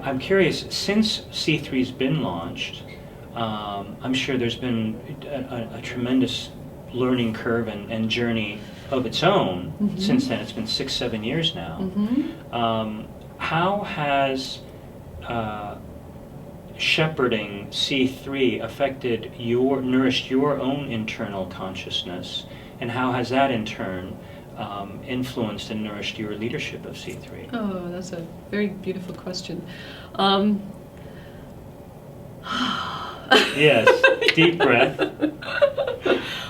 I'm curious, since C3's been launched, I'm sure there's been a tremendous learning curve and journey of its own. Since then. It's been 6-7 years now. How has shepherding C3 nourished your own internal consciousness, and how has that in turn influenced and nourished your leadership of C3? Oh, that's a very beautiful question. Yes, deep breath.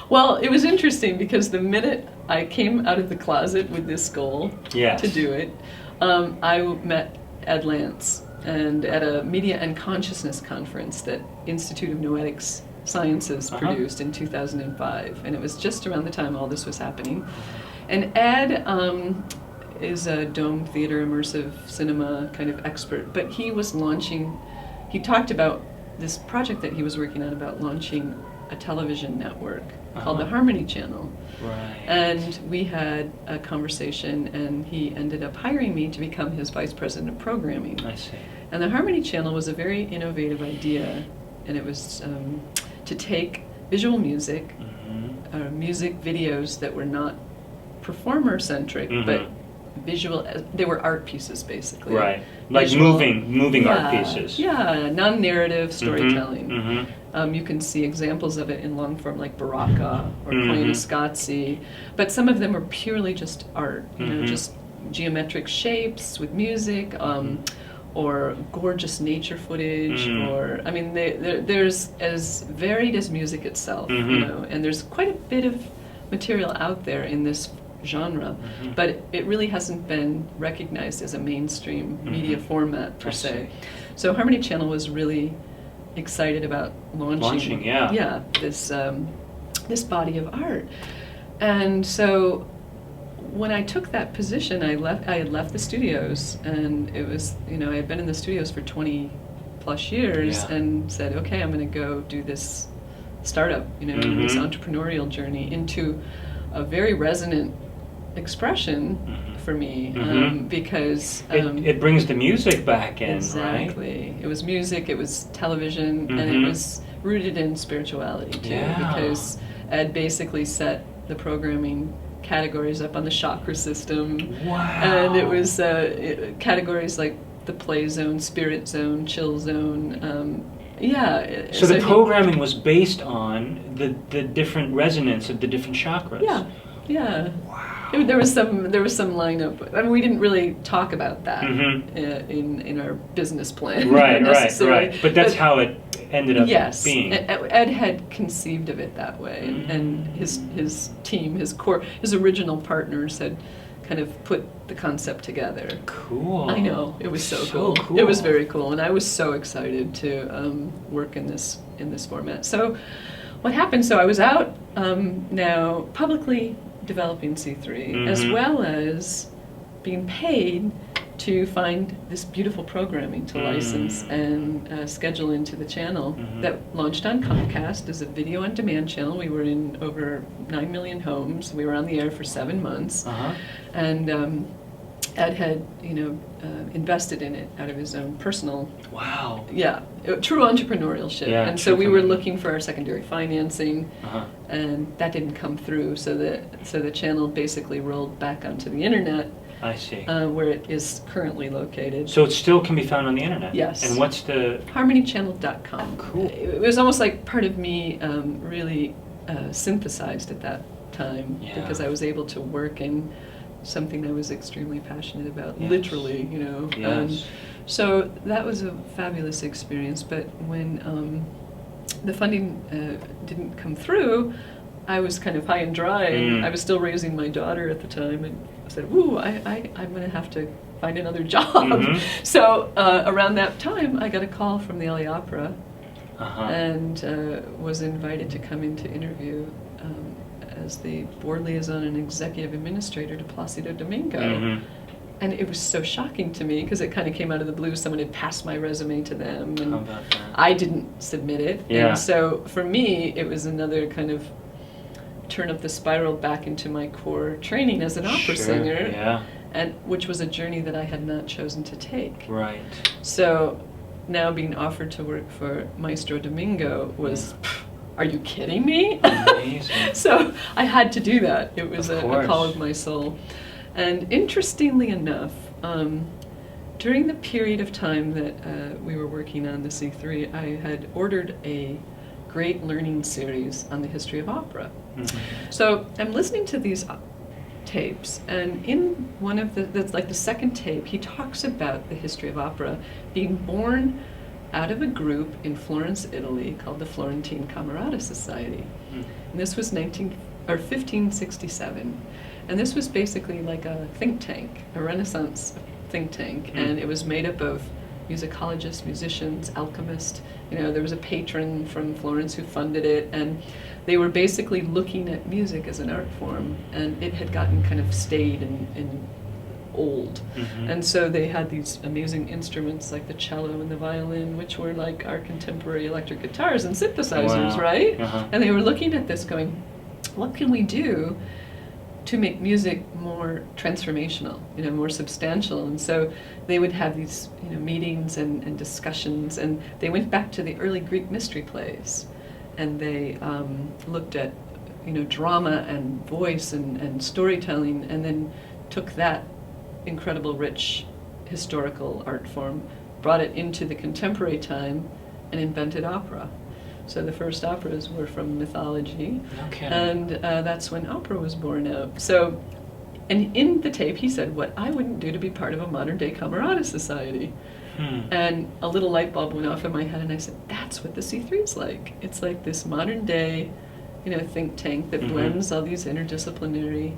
Well, it was interesting because the minute I came out of the closet with this goal to do it, I met Ed Lance, and at a Media and Consciousness conference that Institute of Noetic Sciences produced in 2005, and it was just around the time all this was happening. And Ed is a dome theater, immersive cinema kind of expert, but he talked about this project that he was working on about launching a television network called the Harmony Channel. Right. And we had a conversation, and he ended up hiring me to become his vice president of programming. I see. And the Harmony Channel was a very innovative idea, and it was to take visual music, music videos that were not performer-centric, but visual. They were art pieces, basically. Right, like visual, moving art pieces. Yeah, non-narrative storytelling. You can see examples of it in long form, like Baraka or Koyaanisqatsi, but some of them are purely just art. You know, just geometric shapes with music. Or gorgeous nature footage, or I mean, there's as varied as music itself, you know, and there's quite a bit of material out there in this genre, but it really hasn't been recognized as a mainstream media format per se. So Harmony Channel was really excited about launching this body of art, and so when I took that position, I had left the studios, and it was, you know, I had been in the studios for 20 plus years, and said, okay, I'm going to go do this startup, you know, this entrepreneurial journey into a very resonant expression for me, because it brings the music back in, exactly. Right? It was music, it was television, and it was rooted in spirituality too, because Ed basically set the programming categories up on the chakra system. Wow. And it was categories like the play zone, spirit zone, chill zone. So the programming was based on the different resonance of the different chakras. Yeah. Wow. There was some lineup. I mean, we didn't really talk about that in our business plan. Right. But that's how it ended up being. Ed had conceived of it that way, and his team, his original partners had kind of put the concept together. Cool. I know, it was so cool. It was very cool, and I was so excited to work in this format. So what happened? So I was out now publicly developing C3, as well as being paid to find this beautiful programming to license and schedule into the channel that launched on Comcast as a video on demand channel. We were in over 9 million homes. We were on the air for 7 months, and Ed had, you know, invested in it out of his own personal. Wow. Yeah, true entrepreneurship. Yeah, and so we were looking for our secondary financing, and that didn't come through. So the channel basically rolled back onto the internet. I see. Where it is currently located. So it still can be found on the internet? Yes. And what's the... harmonychannel.com. Cool. It was almost like part of me really synthesized at that time, because I was able to work in something I was extremely passionate about, literally, you know. Yes. So that was a fabulous experience, but when the funding didn't come through, I was kind of high and dry, and I was still raising my daughter at the time, and I said, "Ooh, I'm going to have to find another job." So around that time, I got a call from the LA Opera, and was invited to come in to interview as the board liaison and executive administrator to Placido Domingo. And it was so shocking to me because it kind of came out of the blue. Someone had passed my resume to them, and I didn't submit it. And so for me, it was another kind of turn up the spiral back into my core training as an opera singer. and which was a journey that I had not chosen to take. Right. So now being offered to work for Maestro Domingo was, are you kidding me? Amazing. So I had to do that. It was a call course. of my soul. And interestingly enough, during the period of time that we were working on the C3, I had ordered a great learning series on the history of opera. Mm-hmm. So I'm listening to these tapes, and in one of that's like the second tape, he talks about the history of opera being born out of a group in Florence, Italy, called the Florentine Camerata Society. Mm. And this was 1567. And this was basically like a think tank, a Renaissance think tank, and it was made up of musicologists, musicians, alchemists. You know, there was a patron from Florence who funded it, and they were basically looking at music as an art form, and it had gotten kind of staid and old. Mm-hmm. And so they had these amazing instruments like the cello and the violin, which were like our contemporary electric guitars and synthesizers, Wow. right? Uh-huh. And they were looking at this going, what can we do to make music more transformational, you know, more substantial? And so they would have these, you know, meetings and discussions, and they went back to the early Greek mystery plays, and they looked at, you know, drama and voice and storytelling, and then took that incredible rich historical art form, brought it into the contemporary time, and invented opera. So the first operas were from mythology, Okay. and that's when opera was born out. So, and in the tape he said, what I wouldn't do to be part of a modern day Camerata Society. And a little light bulb went off in my head, and I said, that's what the C3 is like. It's like this modern day, you know, think tank that blends all these interdisciplinary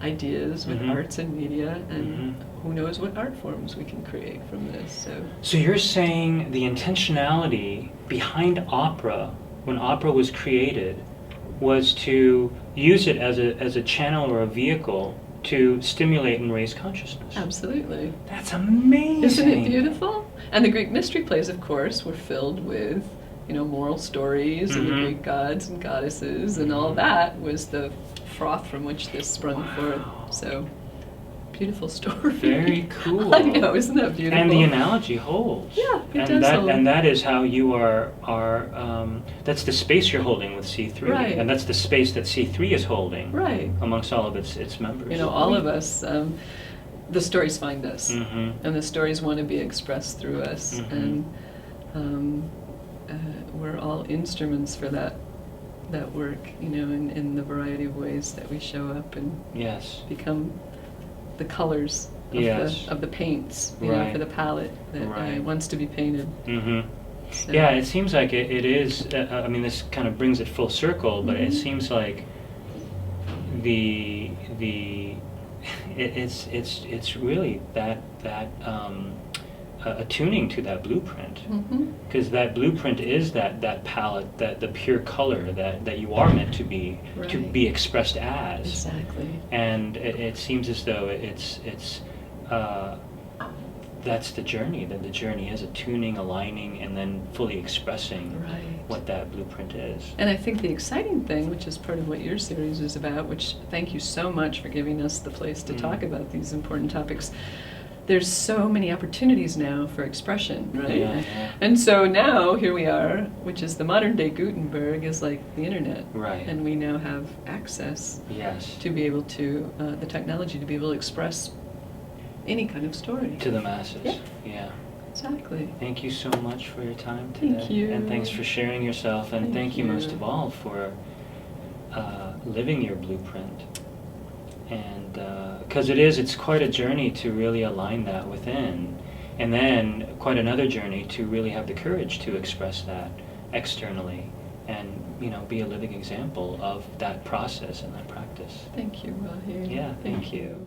ideas with arts and media, and who knows what art forms we can create from this. So you're saying the intentionality behind opera, when opera was created, was to use it as a channel or a vehicle to stimulate and raise consciousness. Absolutely. That's amazing. Isn't it beautiful? And the Greek mystery plays, of course, were filled with, you know, moral stories and the Greek gods and goddesses, and all that was the froth from which this sprung forth. So, beautiful story. Very cool. I know, isn't that beautiful? And the analogy holds. Yeah, it and does hold. And that is how you are that's the space you're holding with C3. Right. And that's the space that C3 is holding. Right. Amongst all of its members. You know, all of us, the stories find us, Mm-hmm. and the stories want to be expressed through us, and we're all instruments for that work, you know, in the variety of ways that we show up and Yes. become the colors of, Yes. the paints, you Right. know, for the palette that Right. wants to be painted. Mm-hmm. So, Yeah, it seems like it is. I mean, this kind of brings it full circle, but it seems like it's really that attuning to that blueprint, because that blueprint is that palette, that the pure color that you are meant to be Right. expressed as. Exactly. And it seems as though it's that's the journey. That the journey is attuning, aligning, and then fully expressing Right. what that blueprint is. And I think the exciting thing, which is part of what your series is about, which thank you so much for giving us the place to talk about these important topics, there's so many opportunities now for expression, right? Yeah. And so now, here we are, which is the modern day Gutenberg is like the internet. Right. And we now have access Yes. to be able to, the technology to be able to express any kind of story. To the masses. Yeah. Yeah. Exactly. Thank you so much for your time today. Thank you. And thanks for sharing yourself. And thank you most of all for living your blueprint. And because it's quite a journey to really align that within. And then quite another journey to really have the courage to express that externally and, you know, be a living example of that process and that practice. Thank you, Rahi. Yeah, thank you.